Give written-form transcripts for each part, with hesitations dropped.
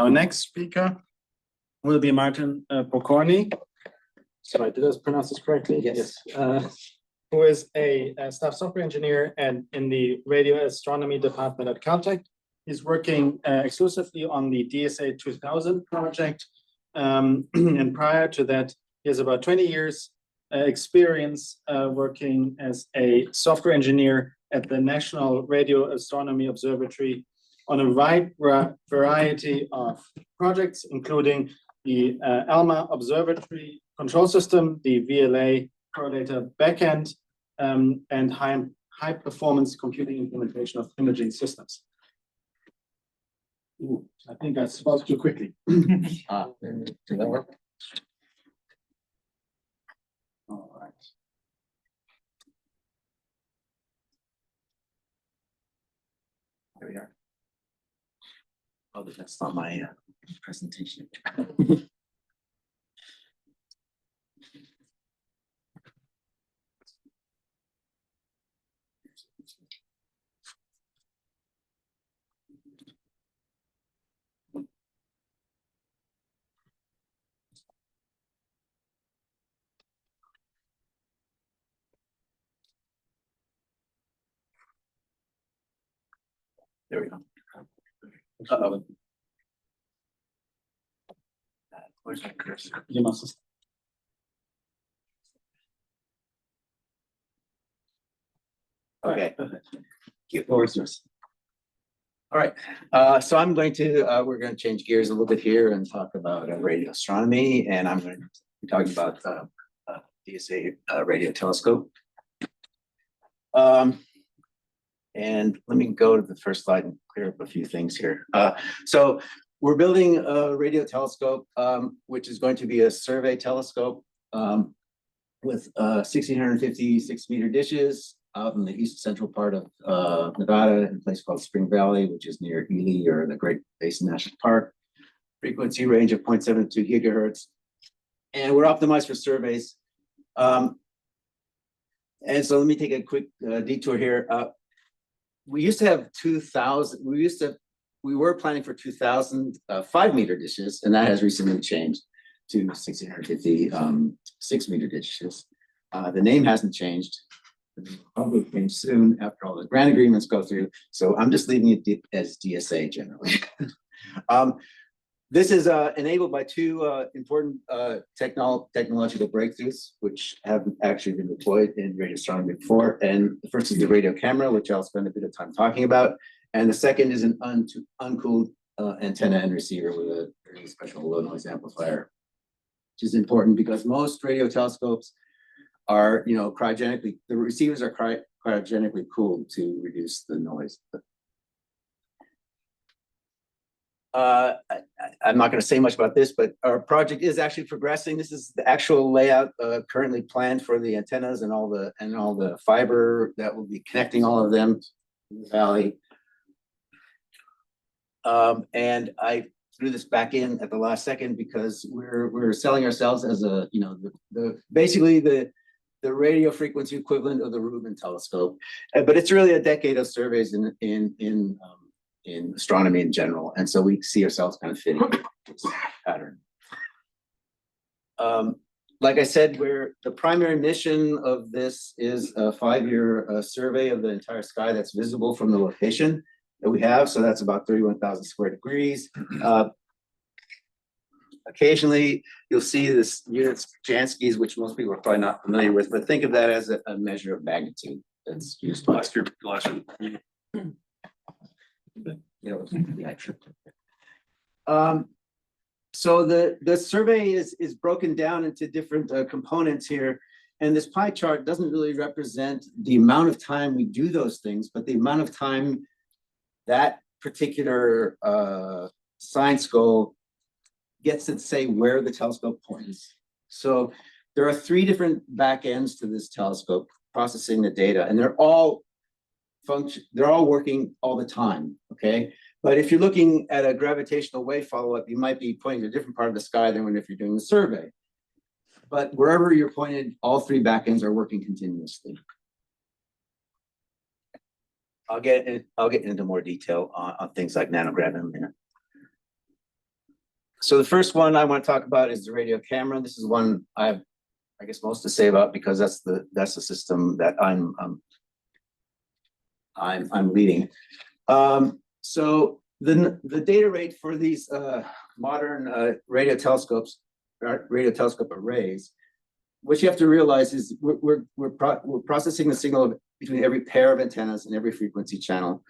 Our next speaker will be Martin Pokorny. Sorry, did I pronounce this correctly? Yes. Who is a staff software engineer and in the radio astronomy department at Caltech. He's working exclusively on the DSA 2000 project. And prior to that, he has about 20 years experience working as a software engineer at the National Radio Astronomy Observatory on a wide variety of projects, including the ALMA Observatory Control System, the VLA correlator backend, and high performance computing implementation of imaging systems. Ooh, I think I spoke too quickly. Did that work? All right. There we are. Oh, that's not my presentation. There we go. Uh-oh. Where's my cursor? You must. Okay. Cute. All right. So I'm going to, we're going to change gears a little bit here and talk about radio astronomy, and I'm going to be talking about DSA radio telescope. And let me go to the first slide and clear up a few things here. So we're building a radio telescope, which is going to be a survey telescope with 1,650 6-meter dishes out in the east central part of Nevada in a place called Spring Valley, which is near Ely or the Great Basin National Park. Frequency range of 0.72 gigahertz. And we're optimized for surveys. And so let me take a quick detour here. We used to have 2,000, we were planning for 2,000 5-meter dishes, and that has recently changed to 1,650 6-meter dishes. The name hasn't changed. It will probably change soon after all the grant agreements go through. So I'm just leaving it as DSA generally. This is enabled by two important technological breakthroughs, which have actually been deployed in radio astronomy before. And the first is the radio camera, which I'll spend a bit of time talking about. And the second is an uncooled antenna and receiver with a very special low noise amplifier, which is important because most radio telescopes are, cryogenically, the receivers are cryogenically cooled to reduce the noise. I'm not going to say much about this, but our project is actually progressing. This is the actual layout currently planned for the antennas and all the fiber that will be connecting all of them in the valley. And I threw this back in at the last second because we're selling ourselves as a basically the radio frequency equivalent of the Rubin telescope, but it's really a decade of surveys in astronomy in general, and so we see ourselves kind of fitting this pattern. Like I said, the primary mission of this is a 5-year survey of the entire sky that's visible from the location that we have. So that's about 31,000 square degrees. Occasionally, you'll see this units Jansky's, which most people are probably not familiar with, but think of that as a measure of magnitude that's used by So the survey is broken down into different components here, and this pie chart doesn't really represent the amount of time we do those things, but the amount of time that particular science goal gets to say where the telescope points. So there are 3 different back ends to this telescope processing the data, and they're all working all the time, okay? But if you're looking at a gravitational wave follow-up, you might be pointing to a different part of the sky than if you're doing the survey. But wherever you're pointed, all 3 backends are working continuously. I'll get into more detail on things like nanograv in a minute. So the first one I want to talk about is the radio camera. This is one I have, I guess, most to say about because that's the system that I'm leading. So the data rate for these modern radio telescope arrays, what you have to realize is we're processing the signal between every pair of antennas and every frequency channel,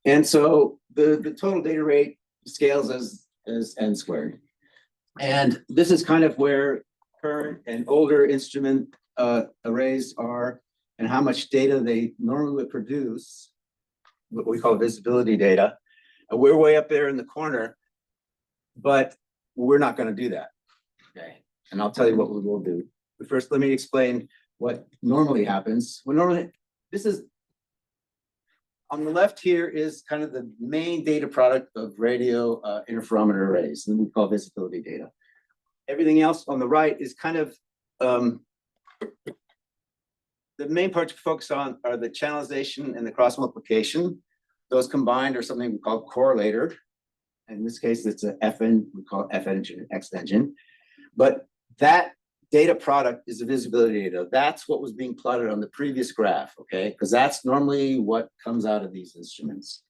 and so the total data rate scales as n squared. And this is kind of where current and older instrument arrays are and how much data they normally would produce, what we call visibility data. We're way up there in the corner, but we're not going to do that. Okay. And I'll tell you what we will do. But first, let me explain what normally happens. This is on the left here is kind of the main data product of radio interferometer arrays, and we call visibility data. Everything else on the right is kind of the main parts we focus on are the channelization and the cross multiplication. Those combined are something we call correlator. In this case, it's an FN, we call it F engine, X engine. But that data product is the visibility data. That's what was being plotted on the previous graph, okay? Because that's normally what comes out of these instruments.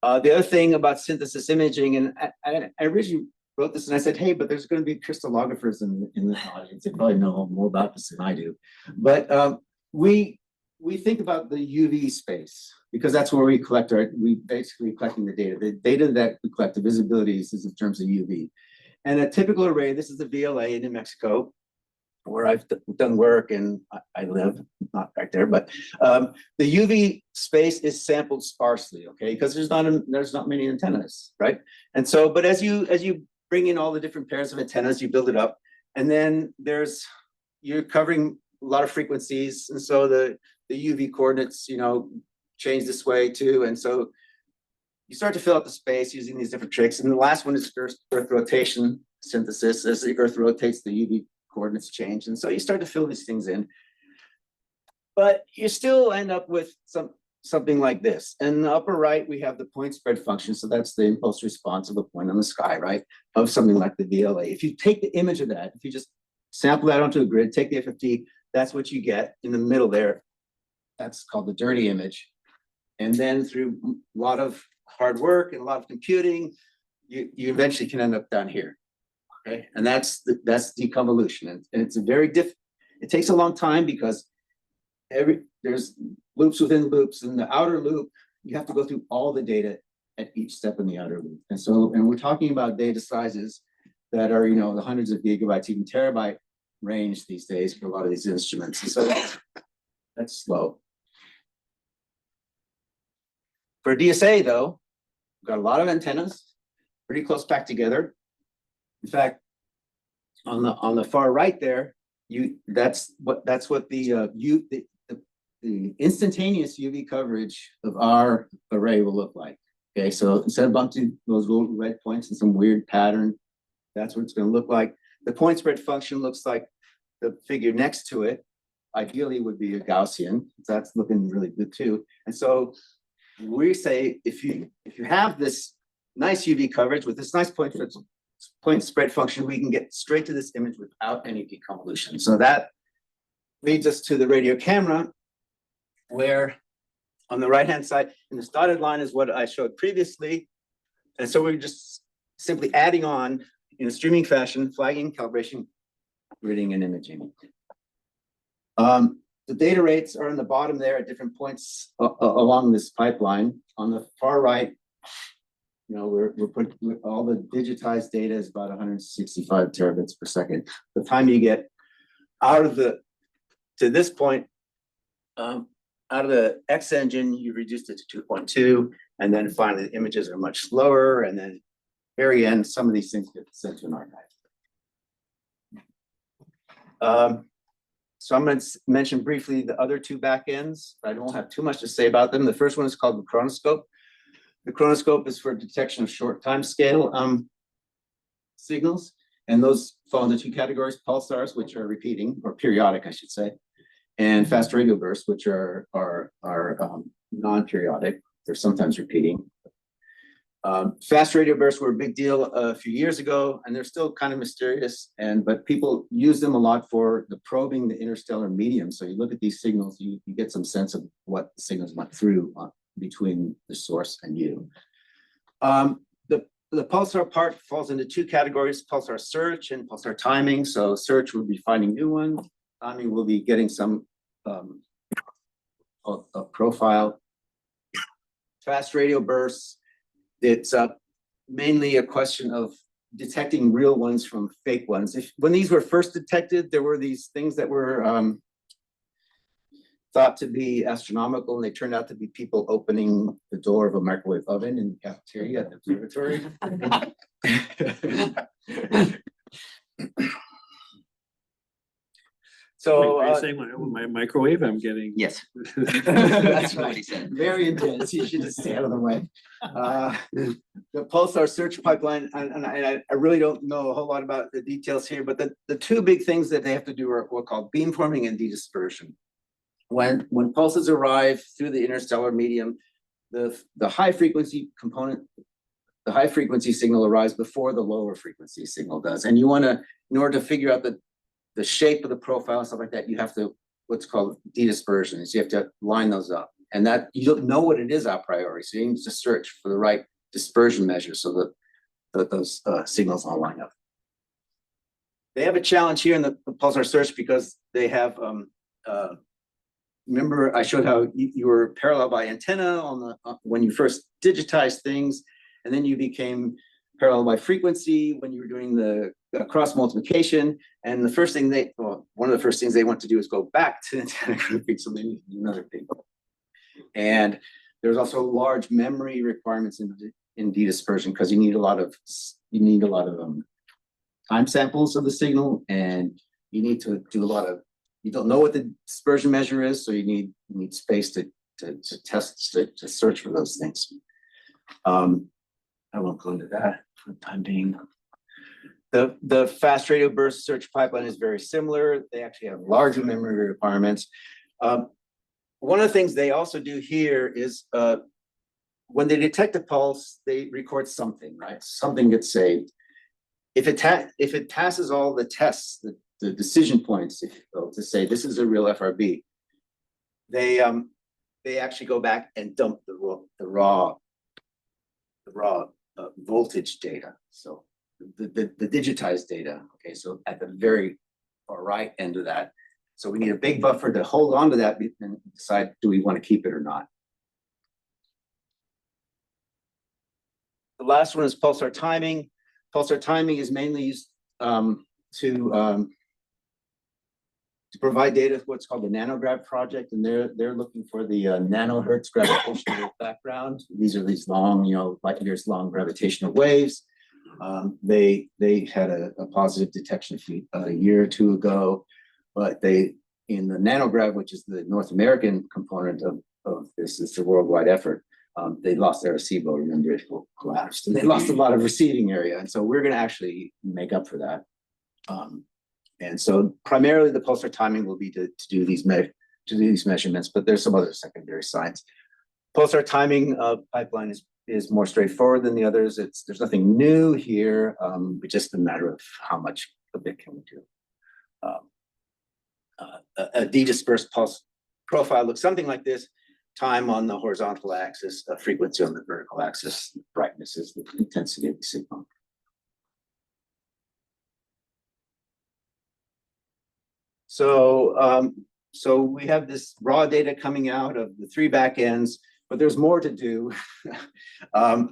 The other thing about synthesis imaging, and I originally wrote this and I said, hey, but there's going to be crystallographers in the audience. They probably know more about this than I do. But we think about the UV space because that's where we basically collecting the data. The data that we collect, the visibilities, is in terms of UV. And a typical array, this is the VLA in New Mexico, where I've done work and I live, not right there, but the UV space is sampled sparsely, okay? Because there's not many antennas, right? And so, but as you bring in all the different pairs of antennas, you build it up, and then you're covering a lot of frequencies, and so the UV coordinates, change this way too, and so you start to fill out the space using these different tricks. And the last one is Earth rotation synthesis. As the Earth rotates, the UV coordinates change, and so you start to fill these things in. But you still end up with something like this. In the upper right, we have the point spread function. So that's the impulse response of a point on the sky, right? Of something like the VLA. If you take the image of that, if you just sample that onto a grid, take the FFT, that's what you get in the middle there. That's called the dirty image. And then through a lot of hard work and a lot of computing, you eventually can end up down here. Okay, and that's deconvolution, and it's a very it takes a long time because there's loops within loops. In the outer loop, you have to go through all the data at each step in the outer loop. And we're talking about data sizes that are, the hundreds of gigabytes, even terabyte range these days for a lot of these instruments. And so that's slow. For DSA though, we've got a lot of antennas, pretty close packed together. In fact, on the far right there, that's what the instantaneous UV coverage of our array will look like. Okay, so instead of bunching those little red points in some weird pattern, that's what it's going to look like. The point spread function looks like the figure next to it. Ideally, would be a Gaussian. That's looking really good too. And so we say if you have this nice UV coverage with this nice point spread function, we can get straight to this image without any deconvolution. So that leads us to the radio camera, where on the right-hand side, in this dotted line is what I showed previously. And so we're just simply adding on in a streaming fashion, flagging, calibration, gridding, and imaging. The data rates are in the bottom there at different points along this pipeline. On the far right, we're putting all the digitized data is about 165 terabits per second. The time you get to this point, out of the X engine, you reduced it to 2.2, and then finally the images are much slower, and then very end, some of these things get sent to an archive. So I'm going to mention briefly the other two backends. I don't have too much to say about them. The first one is called the chronoscope. The chronoscope is for detection of short time scale signals, and those fall into two categories: pulsars, which are repeating, or periodic, I should say, and fast radio bursts, which are non-periodic. They're sometimes repeating. Fast radio bursts were a big deal a few years ago, and they're still kind of mysterious. But people use them a lot for the probing the interstellar medium. So you look at these signals, you get some sense of what the signals went through between the source and you. The pulsar part falls into two categories: pulsar search and pulsar timing. So search will be finding new ones. Timing will be getting some a profile. Fast radio bursts. It's mainly a question of detecting real ones from fake ones. When these were first detected, there were these things that were thought to be astronomical, and they turned out to be people opening the door of a microwave oven in the cafeteria at the observatory. So Are you saying my microwave? I'm getting. yes, that's what he said. Very intense. You should just stay out of the way. The pulsar search pipeline, and I really don't know a whole lot about the details here, but the two big things that they have to do are what called beamforming and dedispersion. When pulses arrive through the interstellar medium, the high frequency component, the high frequency signal arrives before the lower frequency signal does. And you want to, in order to figure out the shape of the profile and stuff like that, you have to what's called dedispersion. So you have to line those up, and that you don't know what it is a priori. So you need to search for the right dispersion measure so that those signals all line up. They have a challenge here in the pulsar search because they have remember I showed how you were parallel by antenna on the when you first digitized things, and then you became parallel by frequency when you were doing the cross multiplication. And the first thing one of the first things they want to do is go back to antenna grouping, so they need to do another thing. And there's also large memory requirements in dedispersion because you need a lot of time samples of the signal, and you need to do a lot of. You don't know what the dispersion measure is, so you need space to test to search for those things. I won't go into that for the time being. The fast radio burst search pipeline is very similar. They actually have larger memory requirements. One of the things they also do here is when they detect a pulse, they record something, right? Something gets saved. If it passes all the tests, the decision points, if you will, to say this is a real FRB, they actually go back and dump the raw voltage data. So the digitized data. Okay, so at the very far right end of that. So we need a big buffer to hold on to that and decide, do we want to keep it or not? The last one is pulsar timing. Pulsar timing is mainly used to provide data for what's called the nanograv project, and they're looking for the nanohertz gravitational background. These are these long, light years long gravitational waves. They had a positive detection a year or two ago, but in the nanograv, which is the North American component of this, it's a worldwide effort. They lost their Arecibo, remember it collapsed, and they lost a lot of receiving area, and so we're going to actually make up for that. And so primarily the pulsar timing will be to do these measurements, but there's some other secondary science. Pulsar timing pipeline is more straightforward than the others. There's nothing new here, but just a matter of how much of it can we do. A dedispersed pulse profile looks something like this: time on the horizontal axis, frequency on the vertical axis, brightness is the intensity of the signal. So we have this raw data coming out of the 3 backends, but there's more to do. Out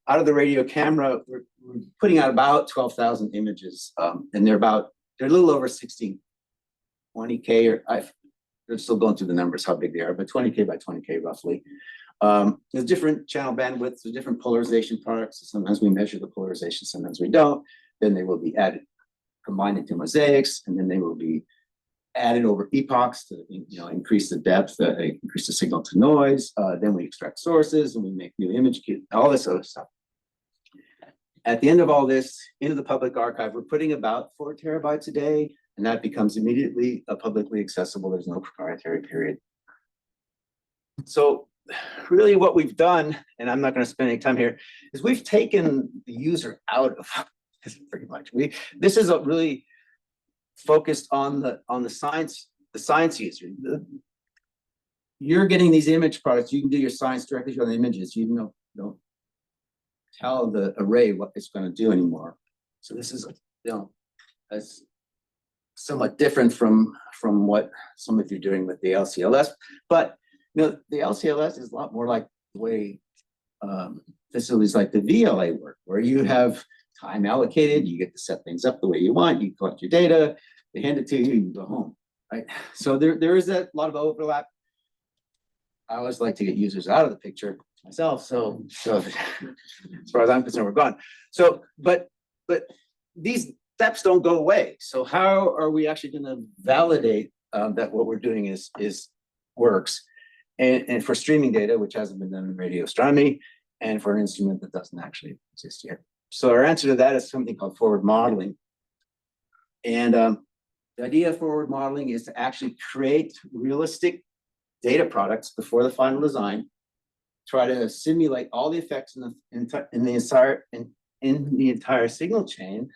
of the radio camera, we're putting out about 12,000 images, and they're a little over 20K, or they're still going through the numbers, how big they are, but 20K by 20K roughly. There's different channel bandwidths, there's different polarization products. So sometimes we measure the polarization, sometimes we don't. Then they will be combined into mosaics, and then they will be added over epochs to increase the depth, increase the signal to noise. Then we extract sources and we make new image kits, all this other stuff. At the end of all this, into the public archive, we're putting about 4 terabytes a day, and that becomes immediately publicly accessible. There's no proprietary period. So really what we've done, and I'm not going to spend any time here, is we've taken the user out of this pretty much. This is a really focused on the science user. You're getting these image products. You can do your science directly on the images. You don't tell the array what it's going to do anymore. So this is, that's somewhat different from what some of you are doing with the LCLS. But the LCLS is a lot more like the way facilities like the VLA work, where you have time allocated, you get to set things up the way you want, you collect your data, they hand it to you, you go home, right? So there is a lot of overlap. I always like to get users out of the picture myself. So as far as I'm concerned, we're gone. So, but these steps don't go away. So how are we actually going to validate that what we're doing is works? And for streaming data, which hasn't been done in radio astronomy, and for an instrument that doesn't actually exist yet. So our answer to that is something called forward modeling. And the idea of forward modeling is to actually create realistic data products before the final design, try to simulate all the effects in the entire signal chain,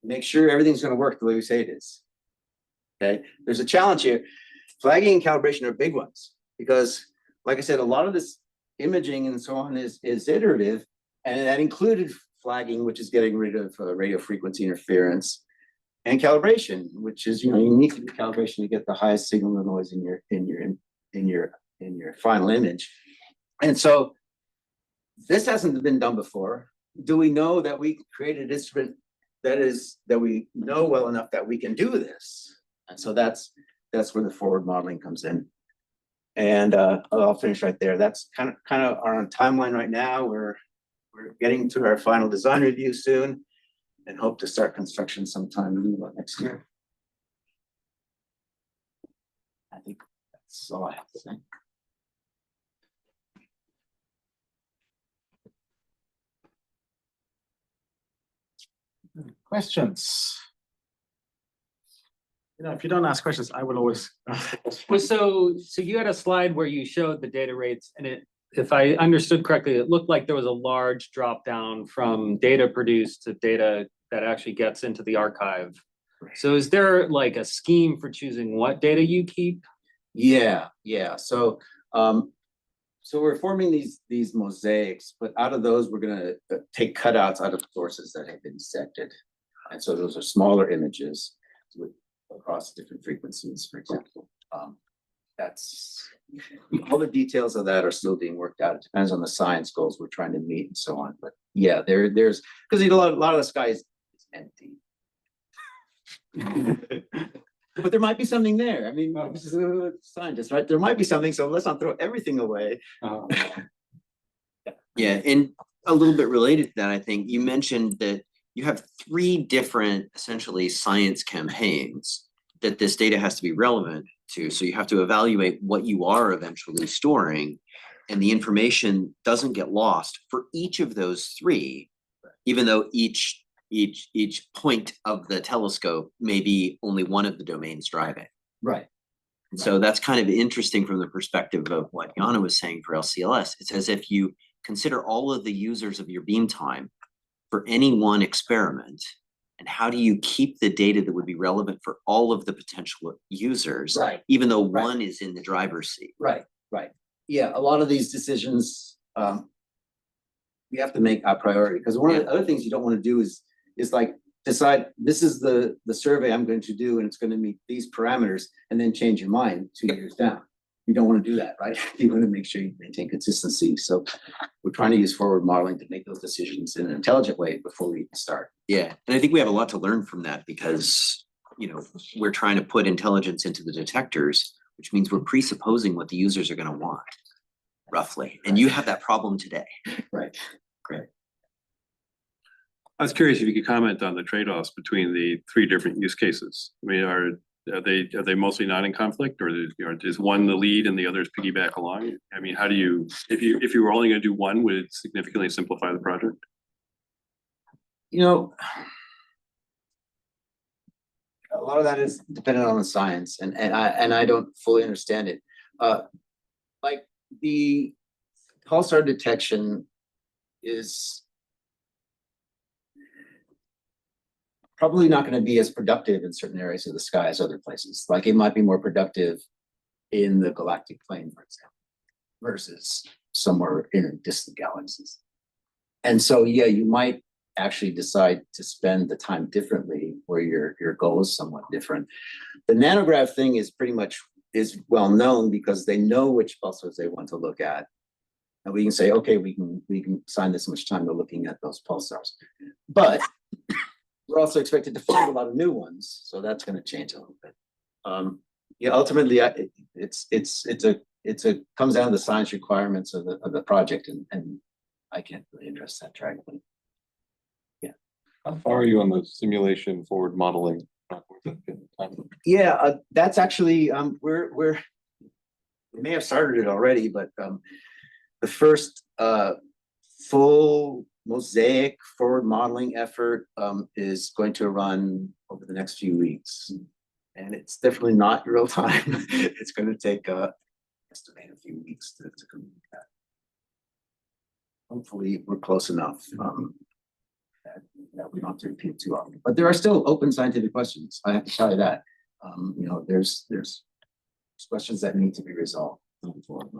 make sure everything's going to work the way we say it is. Okay, there's a challenge here. Flagging and calibration are big ones because, like I said, a lot of this imaging and so on is iterative, and that included flagging, which is getting rid of radio frequency interference, and calibration, which is you need to do calibration to get the highest signal to noise in your final image. And so this hasn't been done before. Do we know that we created an instrument that we know well enough that we can do this? And so that's where the forward modeling comes in. And I'll finish right there. That's kind of our timeline right now. We're getting to our final design review soon, and hope to start construction sometime next year. I think that's all I have to say. Questions? If you don't ask questions, I will always ask questions. Well, so you had a slide where you showed the data rates, and if I understood correctly, it looked like there was a large drop down from data produced to data that actually gets into the archive. So is there like a scheme for choosing what data you keep? Yeah. So we're forming these mosaics, but out of those, we're going to take cutouts out of sources that have been dissected. And so those are smaller images across different frequencies, for example. That's all the details of that are still being worked out. It depends on the science goals we're trying to meet and so on. But yeah, there's because a lot of the sky is empty. But there might be something there. I mean, this is a scientist, right? There might be something, so let's not throw everything away. Yeah, and a little bit related to that, I think you mentioned that you have 3 different essentially science campaigns that this data has to be relevant to. So you have to evaluate what you are eventually storing, and the information doesn't get lost for each of those 3, even though each point of the telescope may be only one of the domains driving. Right. And so that's kind of interesting from the perspective of what Jana was saying for LCLS. It's as if you consider all of the users of your beam time for any one experiment, and how do you keep the data that would be relevant for all of the potential users, Right. even though one is in the driver's seat? Right. Yeah, a lot of these decisions we have to make a priority, because one of the other things you don't want to do is like decide this is the survey I'm going to do and it's going to meet these parameters, and then change your mind 2 years down. You don't want to do that, right? You want to make sure you maintain consistency. So we're trying to use forward modeling to make those decisions in an intelligent way before we start. Yeah, and I think we have a lot to learn from that, because we're trying to put intelligence into the detectors, which means we're presupposing what the users are going to want, roughly. And you have that problem today. Right. Great. I was curious if you could comment on the trade-offs between the 3 different use cases. I mean, are they mostly not in conflict, or is one the lead and the others piggyback along? I mean, how do you, if you were only going to do one, would it significantly simplify the project? A lot of that is dependent on the science, and I don't fully understand it. Like the pulsar detection is probably not going to be as productive in certain areas of the sky as other places. Like it might be more productive in the galactic plane, for example, versus somewhere in distant galaxies. And so, yeah, you might actually decide to spend the time differently where your goal is somewhat different. The nanograph thing is pretty much is well known because they know which pulsars they want to look at. And we can say, okay, we can assign this much time to looking at those pulsars. But we're also expected to find a lot of new ones, so that's going to change a little bit. Yeah, ultimately, it's a comes down to the science requirements of the project, and I can't really address that directly. How far are you on the simulation forward modeling? Yeah, that's actually we may have started it already, but the first full mosaic forward modeling effort is going to run over the next few weeks, and it's definitely not real time. It's going to take estimate a few weeks to complete that. Hopefully, we're close enough that we don't have to repeat too often. But there are still open scientific questions. I have to tell you that. You know, there's questions that need to be resolved moving forward.